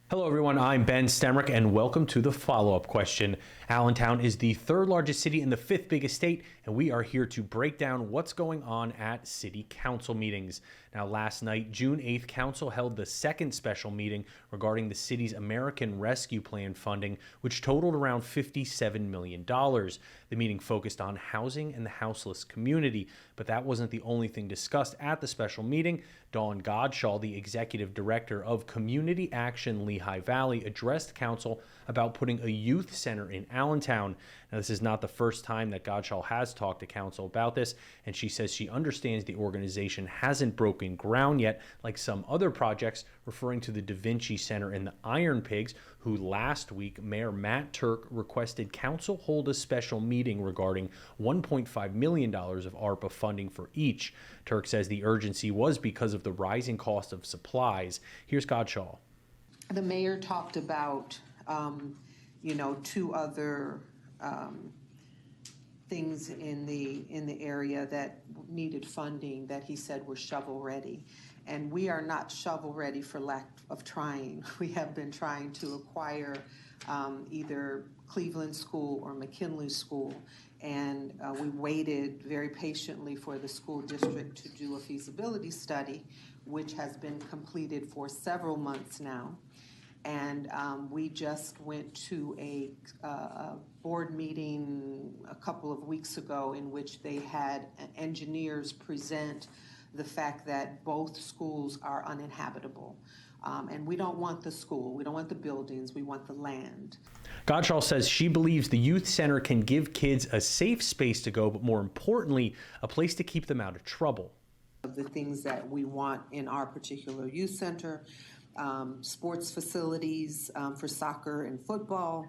Hello, everyone. I'm Ben Stemrick, and welcome to the follow-up question. Allentown is the third largest city in the fifth biggest state, and we are here to break down what's going on at city council meetings. Now, last night, June 8th, council held the second special meeting regarding the city's American Rescue Plan funding, which totaled around $57 million. The meeting focused on housing and the houseless community, but that wasn't the only thing discussed at the special meeting. Godshall, the executive director of Community Action Lehigh Valley, addressed council about putting a youth center in Allentown. Now, this is not the first time that Godshall has talked to council about this, and she says she understands the organization hasn't broken ground yet, like some other projects, referring to the Da Vinci Center and the Iron Pigs, who last week Mayor Matt Turk requested council hold a special meeting regarding $1.5 million of ARPA funding for each. Turk says the urgency was because of the rising cost of supplies. Here's Godshall. The mayor talked about, two other things in the area that needed funding that he said were shovel ready. And we are not shovel ready for lack of trying. We have been trying to acquire either Cleveland School or McKinley School. And we waited very patiently for the school district to do a feasibility study, which has been completed for several months now. And we just went to a board meeting a couple of weeks ago in which they had engineers present the fact that both schools are uninhabitable. And we don't want the school, we don't want the buildings, we want the land. Godshall says she believes the youth center can give kids a safe space to go, but more importantly, a place to keep them out of trouble. The things that we want in our particular youth center, sports facilities for soccer and football,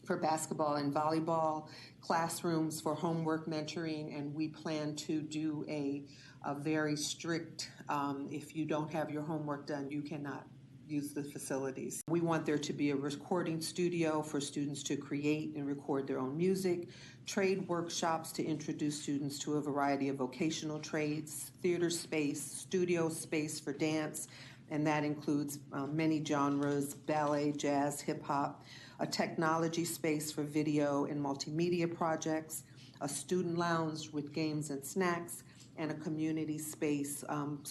for basketball and volleyball, classrooms for homework mentoring, and we plan to do a very strict, if you don't have your homework done, you cannot use the facilities. We want there to be a recording studio for students to create and record their own music, trade workshops to introduce students to a variety of vocational trades, theater space, studio space for dance, and that includes many genres: ballet, jazz, hip hop, a technology space for video and multimedia projects, a student lounge with games and snacks, and a community space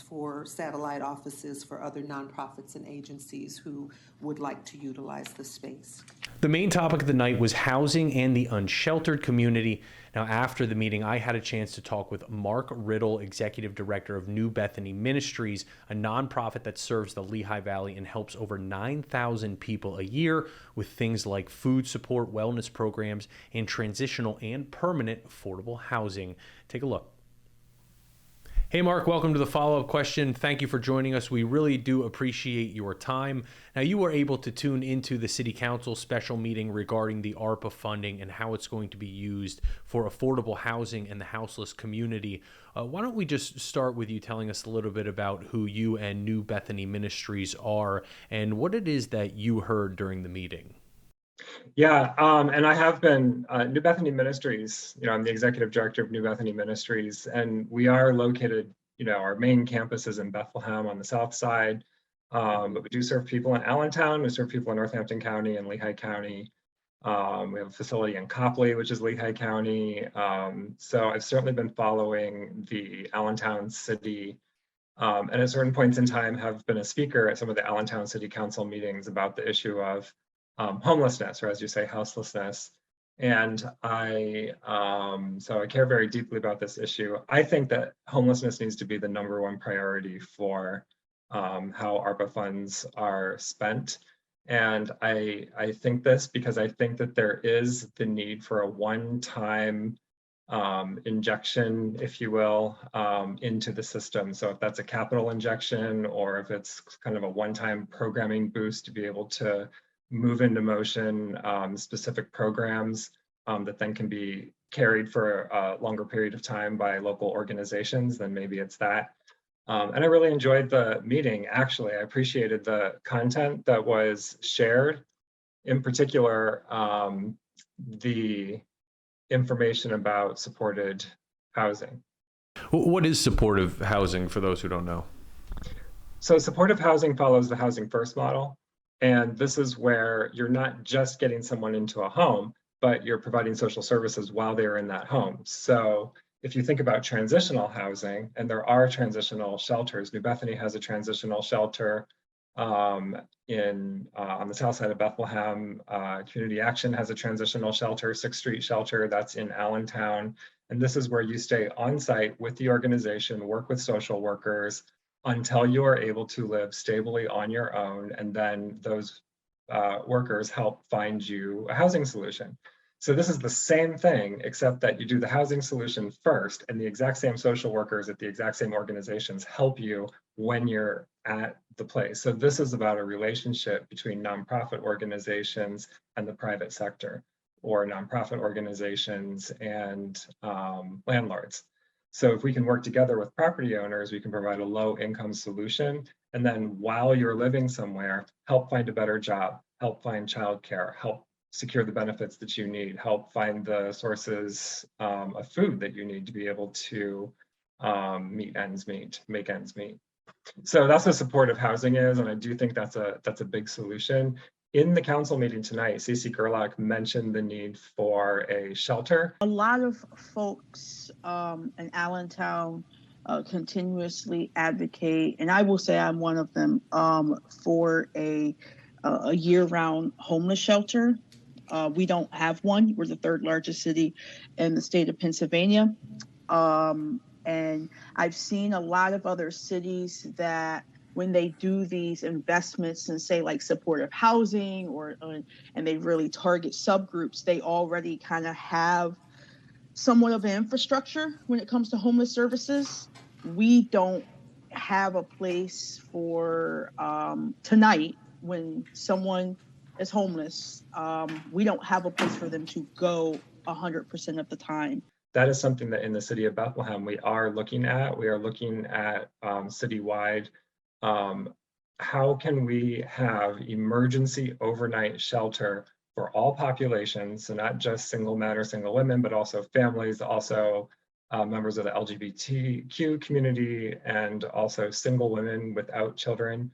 for satellite offices for other nonprofits and agencies who would like to utilize the space. The main topic of the night was housing and the unsheltered community. Now, after the meeting, I had a chance to talk with Marc Rittle, executive director of New Bethany Ministries, a nonprofit that serves the Lehigh Valley and helps over 9,000 people a year with things like food support, wellness programs, and transitional and permanent affordable housing. Take a look. Hey, Marc, welcome to the follow-up question. Thank you for joining us. We really do appreciate your time. Now, you were able to tune into the City Council special meeting regarding the ARPA funding and how it's going to be used for affordable housing and the houseless community. Why don't we just start with you telling us a little bit about who you and New Bethany Ministries are and what it is that you heard during the meeting? Yeah, and I have been New Bethany Ministries. I'm the executive director of New Bethany Ministries, and we are located. Our main campus is in Bethlehem on the south side, but we do serve people in Allentown. We serve people in Northampton County and Lehigh County. We have a facility in Copley, which is Lehigh County. So I've certainly been following the Allentown City, and at certain points in time have been a speaker at some of the Allentown City Council meetings about the issue of homelessness, or as you say, houselessness. And so I care very deeply about this issue. I think that homelessness needs to be the #1 priority for how ARPA funds are spent. And I think this because I think that there is the need for a one-time injection, if you will, into the system. So if that's a capital injection, or if it's kind of a one-time programming boost to be able to move into motion specific programs that then can be carried for a longer period of time by local organizations, then maybe it's that. And I really enjoyed the meeting, actually. I appreciated the content that was shared, in particular, the information about supported housing. What is supportive housing for those who don't know? So supportive housing follows the Housing First model. And this is where you're not just getting someone into a home, but you're providing social services while they're in that home. So if you think about transitional housing, and there are transitional shelters, New Bethany has a transitional shelter on the south side of Bethlehem. Community Action has a transitional shelter, 6th Street Shelter, that's in Allentown. And this is where you stay on site with the organization, work with social workers until you are able to live stably on your own. And then those workers help find you a housing solution. So this is the same thing, except that you do the housing solution first, and the exact same social workers at the exact same organizations help you when you're at the place. So this is about a relationship between nonprofit organizations and the private sector, or nonprofit organizations and landlords. So if we can work together with property owners, we can provide a low income solution. And then while you're living somewhere, help find a better job, help find childcare, help secure the benefits that you need, help find the sources of food that you need to be able to make ends meet. So that's what supportive housing is, and I do think that's a big solution. In the council meeting tonight, Cece Gerlach mentioned the need for a shelter. A lot of folks in Allentown continuously advocate, and I will say I'm one of them, for a year-round homeless shelter. We don't have one. We're the 3rd largest city in the state of Pennsylvania. And I've seen a lot of other cities that when they do these investments and say like supportive housing and they really target subgroups, they already kind of have somewhat of an infrastructure when it comes to homeless services. We don't have a place for tonight when someone is homeless. We don't have a place for them to go 100% of the time. That is something that in the city of Bethlehem we are looking at. We are looking at citywide. How can we have emergency overnight shelter for all populations, so not just single men or single women, but also families, also members of the LGBTQ community, and also single women without children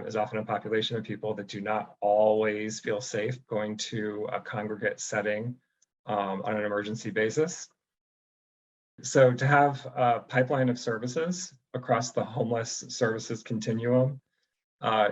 is often a population of people that do not always feel safe going to a congregate setting on an emergency basis. So to have a pipeline of services across the homeless services continuum,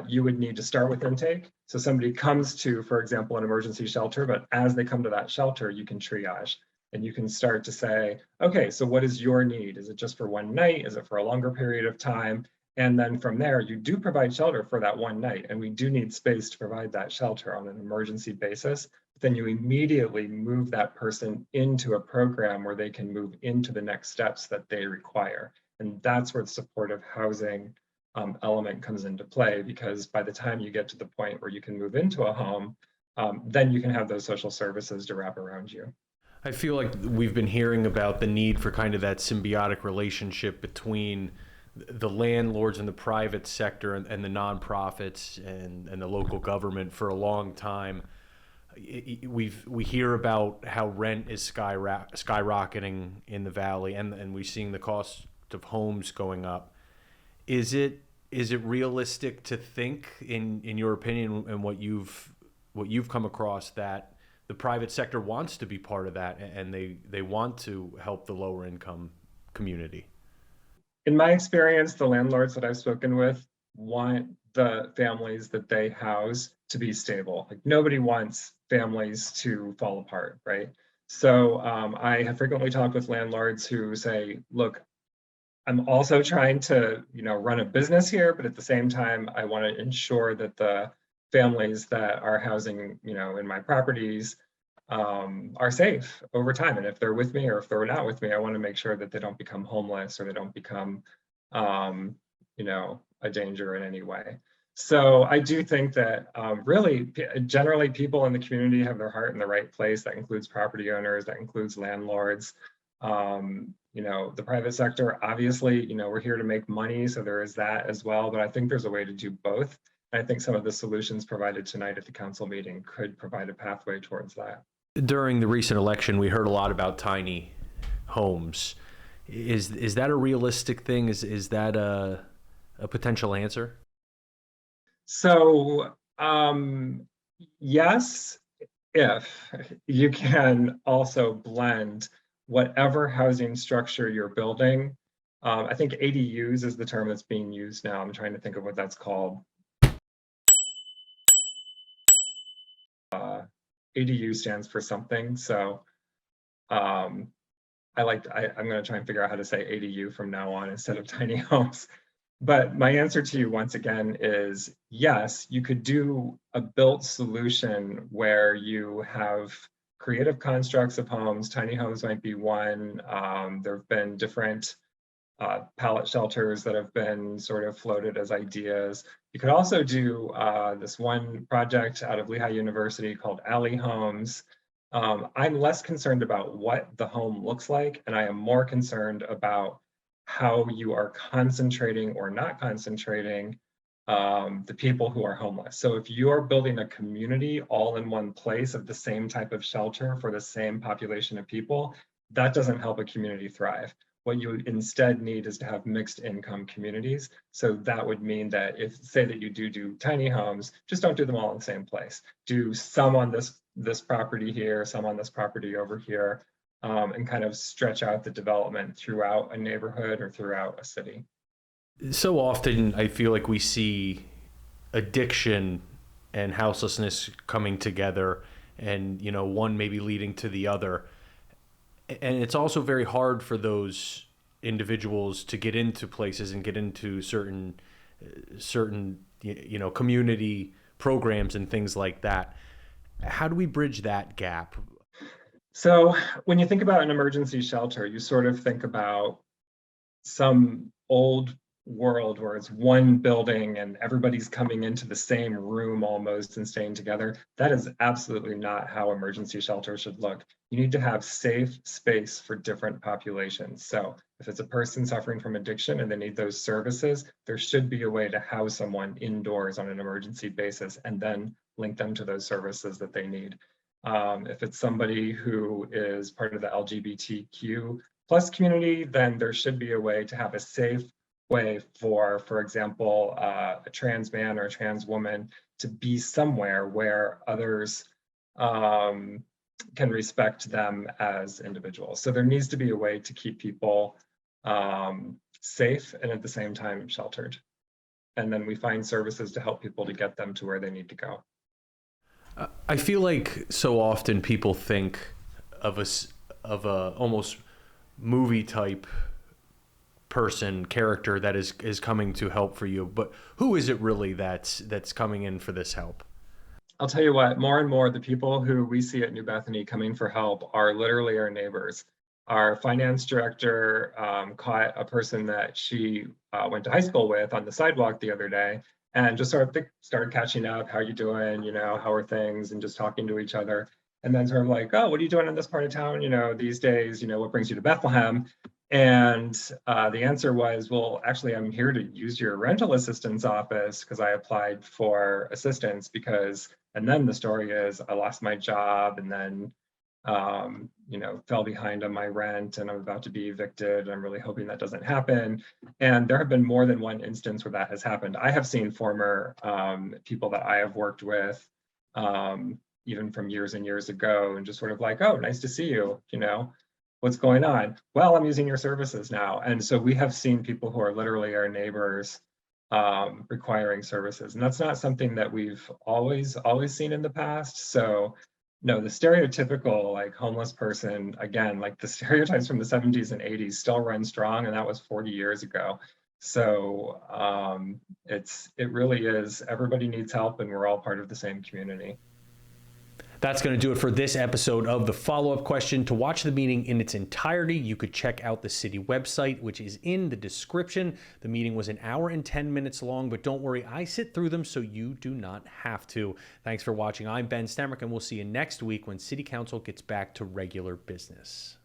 you would need to start with intake. So somebody comes to, for example, an emergency shelter, but as they come to that shelter, you can triage and you can start to say, okay, so what is your need? Is it just for one night? Is it for a longer period of time? And then from there, you do provide shelter for that one night, and we do need space to provide that shelter on an emergency basis. Then you immediately move that person into a program where they can move into the next steps that they require. And that's where the supportive housing element comes into play, because by the time you get to the point where you can move into a home, then you can have those social services to wrap around you. I feel like we've been hearing about the need for kind of that symbiotic relationship between the landlords and the private sector and the nonprofits and the local government for a long time. We hear about how rent is skyrocketing in the valley, and we're seeing the cost of homes going up. Is it realistic to think, in your opinion and what you've come across, that the private sector wants to be part of that and they want to help the lower income community? In my experience, the landlords that I've spoken with want the families that they house to be stable. Like, nobody wants families to fall apart, right? So I have frequently talked with landlords who say, look, I'm also trying to, run a business here, but at the same time, I want to ensure that the families that are housing, in my properties are safe over time. And if they're with me or if they're not with me, I want to make sure that they don't become homeless or they don't become, a danger in any way. So I do think that really, generally, people in the community have their heart in the right place. That includes property owners, that includes landlords. The private sector, obviously, we're here to make money, so there is that as well. But I think there's a way to do both. And I think some of the solutions provided tonight at the council meeting could provide a pathway towards that. During the recent election, we heard a lot about tiny homes. Is that a realistic thing? Is that a potential answer? So Yes, if you can also blend whatever housing structure you're building. I think ADUs is the term that's being used now. I'm trying to think of what that's called. ADU stands for something. So um, I'm going to try and figure out how to say ADU from now on instead of tiny homes. But my answer to you once again is yes, you could do a built solution where you have creative constructs of homes. Tiny homes might be one. There have been different pallet shelters that have been sort of floated as ideas. You could also do this one project out of Lehigh University called Alley Homes. I'm less concerned about what the home looks like, and I am more concerned about how you are concentrating or not concentrating the people who are homeless. So if you're building a community all in one place of the same type of shelter for the same population of people, that doesn't help a community thrive. What you instead need is to have mixed income communities. So that would mean that if, say that you do tiny homes, just don't do them all in the same place. Do some on this property here, some on this property over here, and kind of stretch out the development throughout a neighborhood or throughout a city. So often I feel like we see addiction and houselessness coming together, and one maybe leading to the other. And it's also very hard for those individuals to get into places and get into certain community programs and things like that. How do we bridge that gap? So when you think about an emergency shelter, you sort of think about some old world where it's one building and everybody's coming into the same room almost and staying together. That is absolutely not how emergency shelter should look. You need to have safe space for different populations. So if it's a person suffering from addiction and they need those services, there should be a way to house someone indoors on an emergency basis and then link them to those services that they need. If it's somebody who is part of the LGBTQ plus community, then there should be a way to have a safe way for example, a trans man or a trans woman to be somewhere where others can respect them as individuals. So there needs to be a way to keep people safe and at the same time sheltered. And then we find services to help people to get them to where they need to go. I feel like so often people think of a almost movie type character that is coming to help for you, but who is it really that's coming in for this help? I'll tell you what, more and more the people who we see at New Bethany coming for help are literally our neighbors. Our finance director caught a person that she went to high school with on the sidewalk the other day and just sort of started catching up. How you doing? How are things? And just talking to each other. And then sort of like, oh, what are you doing in this part of town? These days, what brings you to Bethlehem? And the answer was, well, actually, I'm here to use your rental assistance office because I applied for assistance and then the story is I lost my job and then, fell behind on my rent and I'm about to be evicted. I'm really hoping that doesn't happen. And there have been more than one instance where that has happened. I have seen former people that I have worked with, even from years and years ago, and just sort of like, oh, nice to see you, what's going on? Well, I'm using your services now. And so we have seen people who are literally our neighbors requiring services. And that's not something that we've always seen in the past. So no, the stereotypical like homeless person, again, like the stereotypes from the 70s and 80s still run strong, and that was 40 years ago. So it really is, everybody needs help and we're all part of the same community. That's going to do it for this episode of The Follow-Up Question. To watch the meeting in its entirety, you could check out the city website, which is in the description. The meeting was 1 hour and 10 minutes long, but don't worry, I sit through them so you do not have to. Thanks for watching. I'm Ben Stemrick, and we'll see you next week when City Council gets back to regular business.